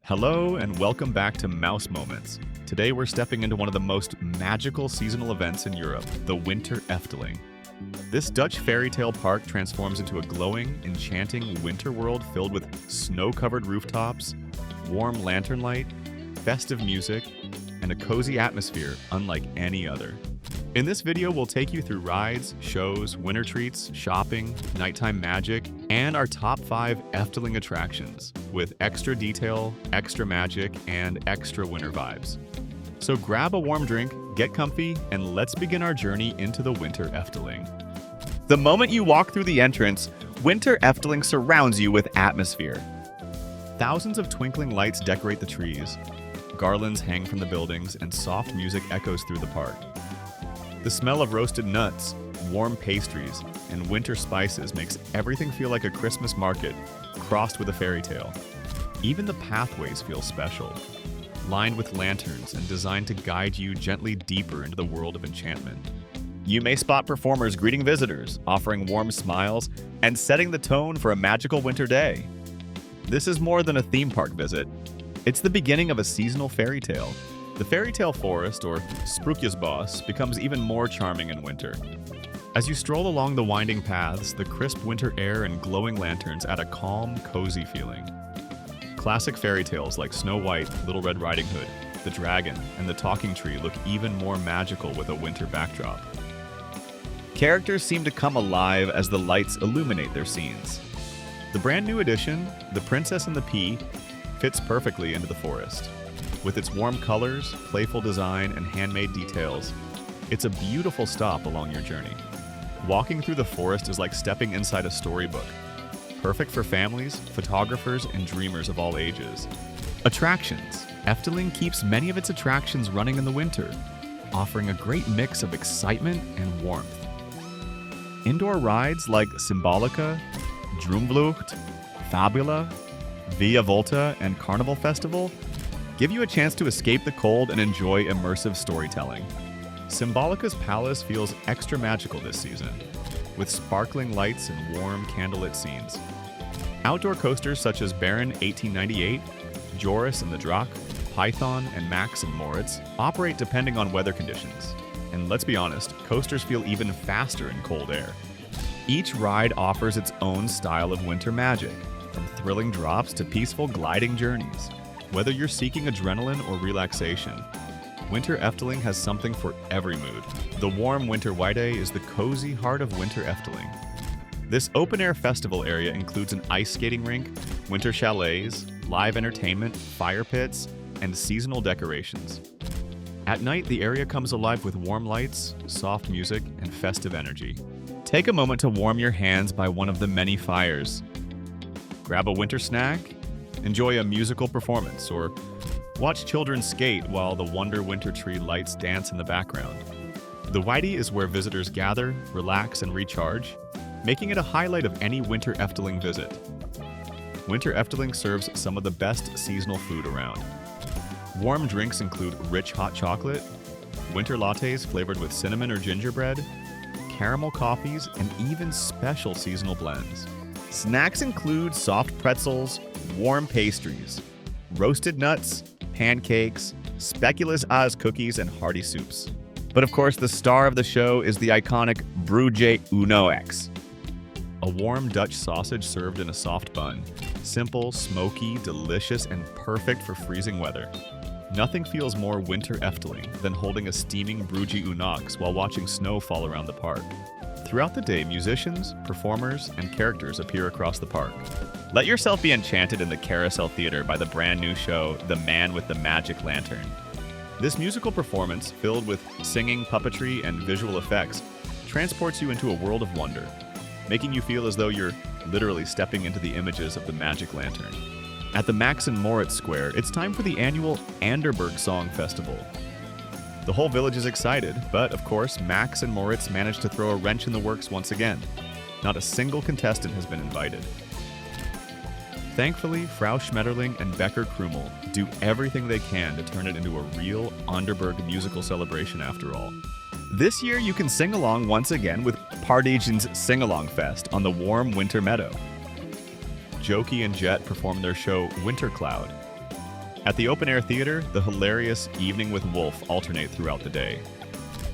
Hello and welcome back to Mouse Moments. Today we're stepping into one of the most magical seasonal events in Europe, the Winter Efteling. This Dutch fairy tale park transforms into a glowing, enchanting winter world filled with snow-covered rooftops, warm lantern light, festive music, and a cozy atmosphere unlike any other. In this video, we'll take you through rides, shows, winter treats, shopping, nighttime magic, and our top 5 Efteling attractions, with extra detail, extra magic, and extra winter vibes. So grab a warm drink, get comfy, and let's begin our journey into the Winter Efteling. The moment you walk through the entrance, Winter Efteling surrounds you with atmosphere. Thousands of twinkling lights decorate the trees, garlands hang from the buildings, and soft music echoes through the park. The smell of roasted nuts, warm pastries, and winter spices makes everything feel like a Christmas market crossed with a fairy tale. Even the pathways feel special, lined with lanterns and designed to guide you gently deeper into the world of enchantment. You may spot performers greeting visitors, offering warm smiles, and setting the tone for a magical winter day. This is more than a theme park visit. It's the beginning of a seasonal fairy tale. The fairy tale forest, or Sprookjesbos, becomes even more charming in winter. As you stroll along the winding paths, the crisp winter air and glowing lanterns add a calm, cozy feeling. Classic fairy tales like Snow White, Little Red Riding Hood, the Dragon, and the Talking Tree look even more magical with a winter backdrop. Characters seem to come alive as the lights illuminate their scenes. The brand new addition, The Princess and the Pea, fits perfectly into the forest. With its warm colors, playful design, and handmade details, it's a beautiful stop along your journey. Walking through the forest is like stepping inside a storybook, perfect for families, photographers, and dreamers of all ages. Attractions. Efteling keeps many of its attractions running in the winter, offering a great mix of excitement and warmth. Indoor rides like Symbolica, Droomvlucht, Fabula, Via Volta, and Carnival Festival give you a chance to escape the cold and enjoy immersive storytelling. Symbolica's palace feels extra magical this season, with sparkling lights and warm candlelit scenes. Outdoor coasters such as Baron 1898, Joris and the Drac, Python, and Max and Moritz operate depending on weather conditions. And let's be honest, coasters feel even faster in cold air. Each ride offers its own style of winter magic, from thrilling drops to peaceful gliding journeys. Whether you're seeking adrenaline or relaxation, Winter Efteling has something for every mood. The warm Winter Weide is the cozy heart of Winter Efteling. This open-air festival area includes an ice skating rink, winter chalets, live entertainment, fire pits, and seasonal decorations. At night, the area comes alive with warm lights, soft music, and festive energy. Take a moment to warm your hands by one of the many fires. Grab a winter snack, enjoy a musical performance, or watch children skate while the Wonder Winter Tree lights dance in the background. The Weide is where visitors gather, relax, and recharge, making it a highlight of any Winter Efteling visit. Winter Efteling serves some of the best seasonal food around. Warm drinks include rich hot chocolate, winter lattes flavored with cinnamon or gingerbread, caramel coffees, and even special seasonal blends. Snacks include soft pretzels, warm pastries, roasted nuts, pancakes, speculoos as cookies, and hearty soups. But of course, the star of the show is the iconic Broodje Unox, a warm Dutch sausage served in a soft bun. Simple, smoky, delicious, and perfect for freezing weather. Nothing feels more Winter Efteling than holding a steaming Broodje Unox while watching snow fall around the park. Throughout the day, musicians, performers, and characters appear across the park. Let yourself be enchanted in the Carousel Theater by the brand new show, The Man with the Magic Lantern. This musical performance, filled with singing, puppetry, and visual effects, transports you into a world of wonder, making you feel as though you're literally stepping into the images of the Magic Lantern. At the Max and Moritz Square, it's time for the annual Anderberg Song Festival. The whole village is excited, but of course, Max and Moritz managed to throw a wrench in the works once again. Not a single contestant has been invited. Thankfully, Frau Schmetterling and Becker Krumel do everything they can to turn it into a real Anderberg musical celebration after all. This year, you can sing along once again with Pardigen's Sing-Along Fest on the warm winter meadow. Jokey and Jet perform their show Winter Cloud, At the open-air theater, the hilarious Evening with Wolf alternate throughout the day.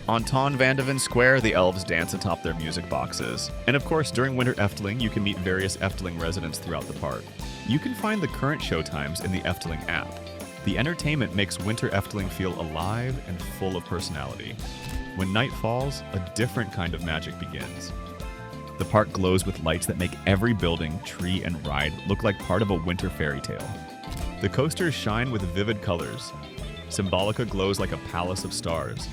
On Ton Vandeven Square, the elves dance atop their music boxes. And of course, during Winter Efteling, you can meet various Efteling residents throughout the park. You can find the current showtimes in the Efteling app. The entertainment makes Winter Efteling feel alive and full of personality. When night falls, a different kind of magic begins. The park glows with lights that make every building, tree, and ride look like part of a winter fairy tale. The coasters shine with vivid colors. Symbolica glows like a palace of stars,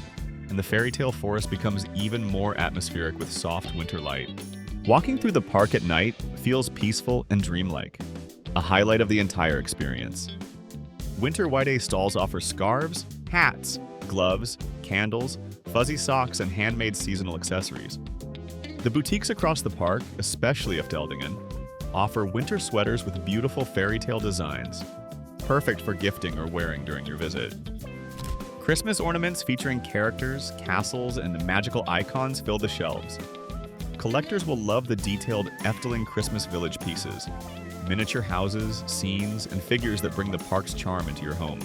and the fairy tale forest becomes even more atmospheric with soft winter light. Walking through the park at night feels peaceful and dreamlike, a highlight of the entire experience. Winter White A stalls offer scarves, hats, gloves, candles, fuzzy socks, and handmade seasonal accessories. The boutiques across the park, especially Efteldingen, offer winter sweaters with beautiful fairy tale designs, perfect for gifting or wearing during your visit. Christmas ornaments featuring characters, castles, and magical icons fill the shelves. Collectors will love the detailed Efteling Christmas Village pieces, miniature houses, scenes, and figures that bring the park's charm into your home.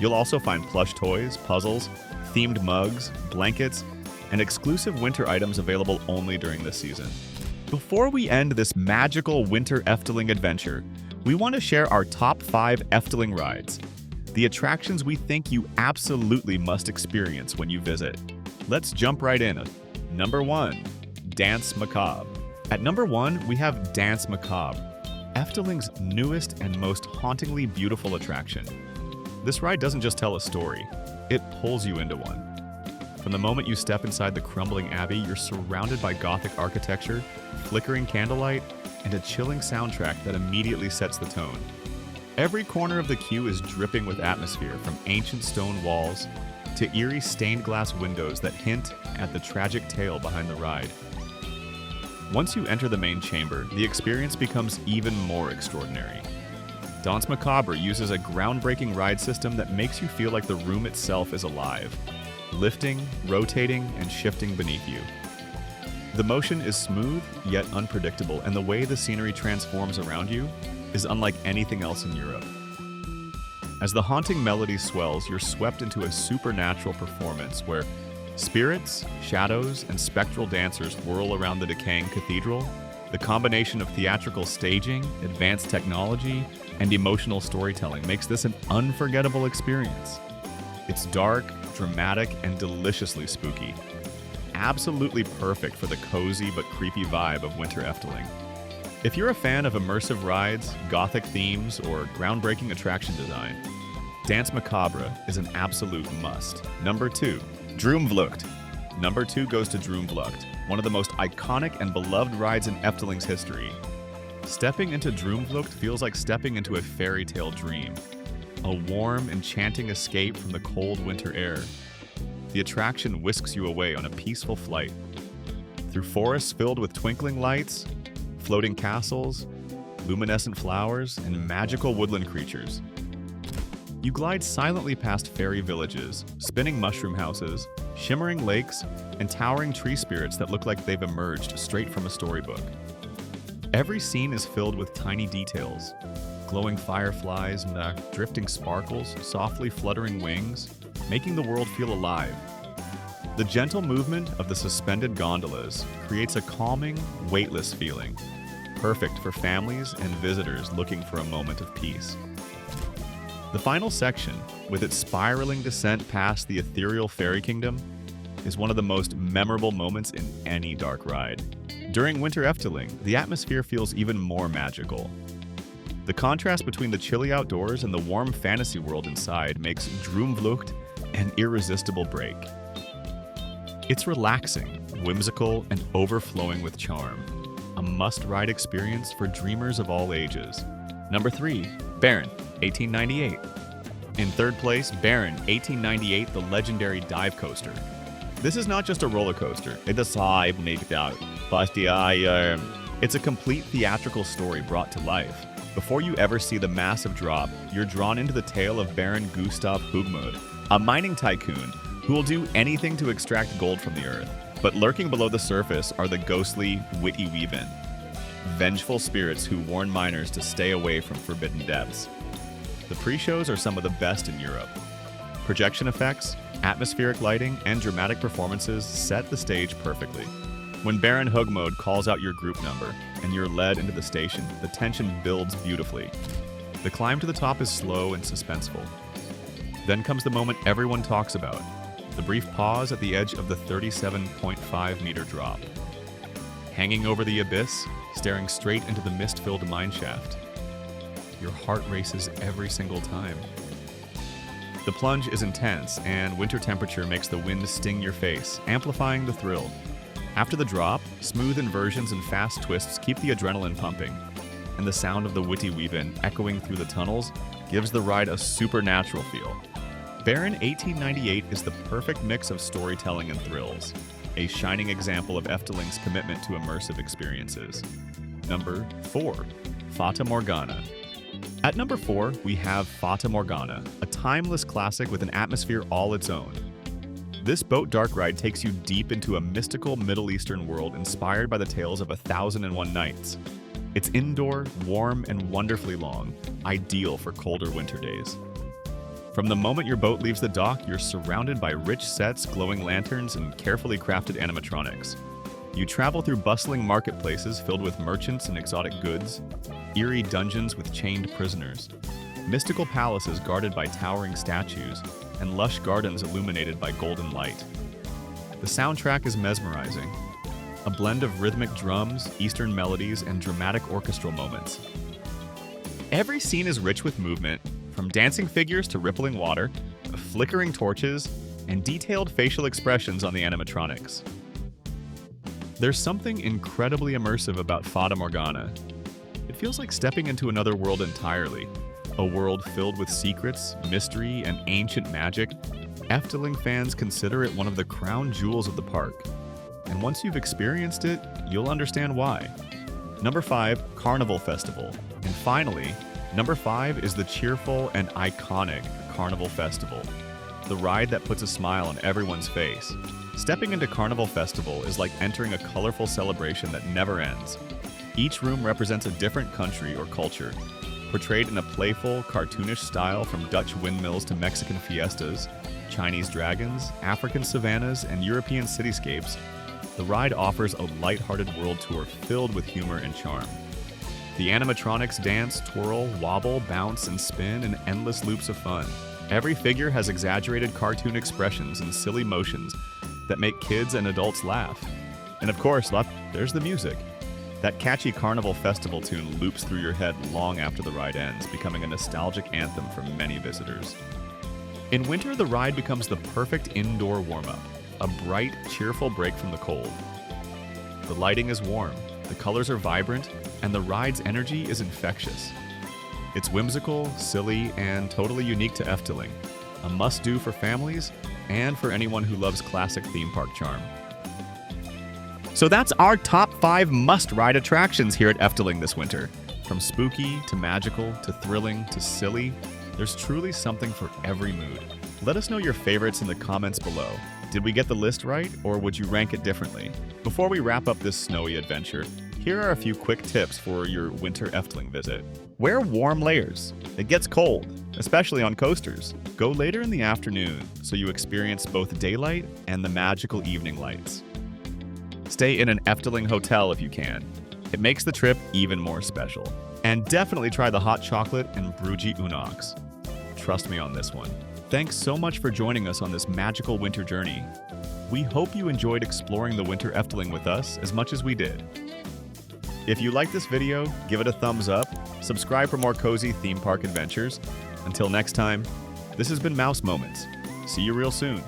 You'll also find plush toys, puzzles, themed mugs, blankets, and exclusive winter items available only during this season. Before we end this magical Winter Efteling adventure, we want to share our top 5 Efteling rides, the attractions we think you absolutely must experience when you visit. Let's jump right in. Number 1, Dance Macabre. At number 1, we have Dance Macabre, Efteling's newest and most hauntingly beautiful attraction. This ride doesn't just tell a story, it pulls you into one. From the moment you step inside the crumbling abbey, you're surrounded by Gothic architecture, flickering candlelight, and a chilling soundtrack that immediately sets the tone. Every corner of the queue is dripping with atmosphere, from ancient stone walls to eerie stained glass windows that hint at the tragic tale behind the ride. Once you enter the main chamber, the experience becomes even more extraordinary. Danse Macabre uses a groundbreaking ride system that makes you feel like the room itself is alive, lifting, rotating, and shifting beneath you. The motion is smooth yet unpredictable, and the way the scenery transforms around you is unlike anything else in Europe. As the haunting melody swells, you're swept into a supernatural performance where spirits, shadows, and spectral dancers whirl around the decaying cathedral. The combination of theatrical staging, advanced technology, and emotional storytelling makes this an unforgettable experience. It's dark, dramatic, and deliciously spooky. Absolutely perfect for the cozy but creepy vibe of Winter Efteling. If you're a fan of immersive rides, Gothic themes, or groundbreaking attraction design, Dance Macabre is an absolute must. Number 2, Droomvlucht. Number 2 goes to Droomvlucht, one of the most iconic and beloved rides in Efteling's history. Stepping into Droomvlucht feels like stepping into a fairy tale dream, a warm, enchanting escape from the cold winter air. The attraction whisks you away on a peaceful flight through forests filled with twinkling lights, floating castles, luminescent flowers, and magical woodland creatures. You glide silently past fairy villages, spinning mushroom houses, shimmering lakes, and towering tree spirits that look like they've emerged straight from a storybook. Every scene is filled with tiny details, glowing fireflies, drifting sparkles, softly fluttering wings, making the world feel alive. The gentle movement of the suspended gondolas creates a calming, weightless feeling, perfect for families and visitors looking for a moment of peace. The final section, with its spiraling descent past the ethereal fairy kingdom, is one of the most memorable moments in any dark ride. During Winter Efteling, the atmosphere feels even more magical. The contrast between the chilly outdoors and the warm fantasy world inside makes Droomvlucht an irresistible break. It's relaxing, whimsical, and overflowing with charm. A must-ride experience for dreamers of all ages. Number 3, Baron, 1898. In third place, Baron, 1898, the legendary dive coaster. This is not just a roller coaster. It's a complete theatrical story brought to life. Before you ever see the massive drop, you're drawn into the tale of Baron Gustav Hugmud, a mining tycoon who will do anything to extract gold from the earth. But lurking below the surface are the ghostly Witty Weavin, vengeful spirits who warn miners to stay away from forbidden depths. The pre-shows are some of the best in Europe. Projection effects, atmospheric lighting, and dramatic performances set the stage perfectly. When Baron Hugmode calls out your group number and you're led into the station, the tension builds beautifully. The climb to the top is slow and suspenseful. Then comes the moment everyone talks about, the brief pause at the edge of the 37.5-meter drop. Hanging over the abyss, staring straight into the mist-filled mineshaft. Your heart races every single time. The plunge is intense, and winter temperature makes the wind sting your face, amplifying the thrill. After the drop, smooth inversions and fast twists keep the adrenaline pumping, and the sound of the Witty Weavin echoing through the tunnels gives the ride a supernatural feel. Baron 1898 is the perfect mix of storytelling and thrills, a shining example of Efteling's commitment to immersive experiences. Number 4. Fata Morgana. At number 4, we have Fata Morgana, a timeless classic with an atmosphere all its own. This boat dark ride takes you deep into a mystical Middle Eastern world inspired by the tales of 1001 Nights. It's indoor, warm, and wonderfully long, ideal for colder winter days. From the moment your boat leaves the dock, you're surrounded by rich sets, glowing lanterns, and carefully crafted animatronics. You travel through bustling marketplaces filled with merchants and exotic goods, eerie dungeons with chained prisoners, mystical palaces guarded by towering statues, and lush gardens illuminated by golden light. The soundtrack is mesmerizing, a blend of rhythmic drums, Eastern melodies, and dramatic orchestral moments. Every scene is rich with movement, from dancing figures to rippling water, flickering torches, and detailed facial expressions on the animatronics. There's something incredibly immersive about Fata Morgana. It feels like stepping into another world entirely, a world filled with secrets, mystery, and ancient magic. Efteling fans consider it one of the crown jewels of the park. And once you've experienced it, you'll understand why. Number 5, Carnival Festival. And finally, number 5 is the cheerful and iconic Carnival Festival, the ride that puts a smile on everyone's face. Stepping into Carnival Festival is like entering a colorful celebration that never ends. Each room represents a different country or culture, portrayed in a playful, cartoonish style from Dutch windmills to Mexican fiestas, Chinese dragons, African savannas, and European cityscapes. The ride offers a lighthearted world tour filled with humor and charm. The animatronics dance, twirl, wobble, bounce, and spin in endless loops of fun. Every figure has exaggerated cartoon expressions and silly motions that make kids and adults laugh. And of course, there's the music. That catchy Carnival Festival tune loops through your head long after the ride ends, becoming a nostalgic anthem for many visitors. In winter, the ride becomes the perfect indoor warm-up, a bright, cheerful break from the cold. The lighting is warm, the colors are vibrant, and the ride's energy is infectious. It's whimsical, silly, and totally unique to Efteling, a must-do for families and for anyone who loves classic theme park charm. So that's our top 5 must-ride attractions here at Efteling this winter. From spooky to magical to thrilling to silly, there's truly something for every mood. Let us know your favorites in the comments below. Did we get the list right, or would you rank it differently? Before we wrap up this snowy adventure, here are a few quick tips for your winter Efteling visit. Wear warm layers. It gets cold, especially on coasters. Go later in the afternoon so you experience both daylight and the magical evening lights. Stay in an Efteling hotel if you can. It makes the trip even more special. And definitely try the hot chocolate and Bruji Unox. Trust me on this one. Thanks so much for joining us on this magical winter journey. We hope you enjoyed exploring the Winter Efteling with us as much as we did. If you liked this video, give it a thumbs up, subscribe for more cozy theme park adventures. Until next time, this has been Mouse Moments. See you real soon.